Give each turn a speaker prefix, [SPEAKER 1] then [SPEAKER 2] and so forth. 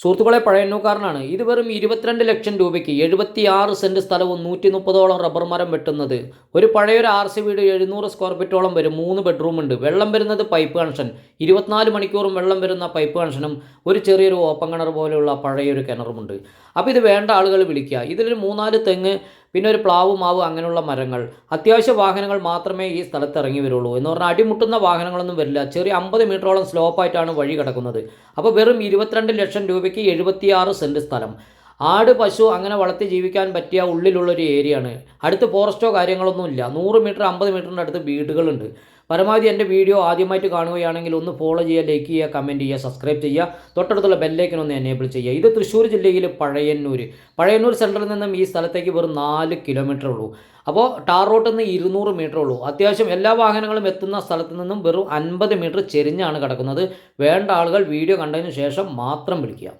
[SPEAKER 1] സുഹൃത്തുക്കളെ പഴയന്നൂക്കാരനാണ്. ഇത് വെറും 22 ലക്ഷം രൂപയ്ക്ക് 76 സെൻറ്റ് സ്ഥലവും 130ഓളം റബ്ബർ മരം വെട്ടുന്നത്. ഒരു പഴയൊരു RC വീട് 700 സ്ക്വയർ ഫീറ്റോളം വരും. 3 ബെഡ്റൂം ഉണ്ട്. വെള്ളം വരുന്നത് പൈപ്പ് കണക്ഷൻ, 24 മണിക്കൂറും വെള്ളം വരുന്ന പൈപ്പ് കണക്ഷനും ഒരു ചെറിയൊരു ഓപ്പൺ കിണർ പോലെയുള്ള പഴയൊരു കിണറുമുണ്ട്. അപ്പോൾ ഇത് വേണ്ട ആളുകൾ വിളിക്കുക. ഇതിലൊരു 3-4 തെങ്ങ്, പിന്നെ ഒരു പ്ലാവ്, മാവ്, അങ്ങനെയുള്ള മരങ്ങൾ, അത്യാവശ്യ വാഹനങ്ങൾ മാത്രമേ ഈ സ്ഥലത്ത് ഇറങ്ങി വരുള്ളൂ. എന്ന് പറഞ്ഞാൽ അടിമുട്ടുന്ന വാഹനങ്ങളൊന്നും വരില്ല. ചെറിയ 50 മീറ്ററോളം സ്ലോപ്പായിട്ടാണ് വഴി കിടക്കുന്നത്. അപ്പോൾ വെറും 22 ലക്ഷം രൂപയ്ക്ക് 76 സെൻറ്റ് സ്ഥലം. ആട്, പശു അങ്ങനെ വളർത്തി ജീവിക്കാൻ പറ്റിയ ഉള്ളിലുള്ളൊരു ഏരിയയാണ്. അടുത്ത് ഫോറസ്റ്റോ കാര്യങ്ങളൊന്നുമില്ല. 100 മീറ്റർ 50 മീറ്ററിൻ്റെ അടുത്ത് വീടുകളുണ്ട്. പരമാവധി എൻ്റെ വീഡിയോ ആദ്യമായിട്ട് കാണുകയാണെങ്കിൽ ഒന്ന് ഫോളോ ചെയ്യുക, ലൈക്ക് ചെയ്യുക, കമൻറ്റ് ചെയ്യുക, സബ്സ്ക്രൈബ് ചെയ്യുക, തൊട്ടടുത്തുള്ള ബെല്ലൈക്കൻ ഒന്ന് എനേബിൾ ചെയ്യുക. ഇത് തൃശ്ശൂർ ജില്ലയിൽ പഴയന്നൂർ സെൻറ്ററിൽ നിന്നും ഈ സ്ഥലത്തേക്ക് വെറും 4 കിലോമീറ്റർ ഉള്ളൂ. അപ്പോൾ ടാർ റോട്ടിൽ നിന്ന് 200 മീറ്റർ ഉള്ളൂ. അത്യാവശ്യം എല്ലാ വാഹനങ്ങളും എത്തുന്ന സ്ഥലത്ത് നിന്നും വെറും 50 മീറ്റർ ചെരിഞ്ഞാണ് കിടക്കുന്നത്. വേണ്ട ആളുകൾ വീഡിയോ കണ്ടതിന് ശേഷം മാത്രം വിളിക്കുക.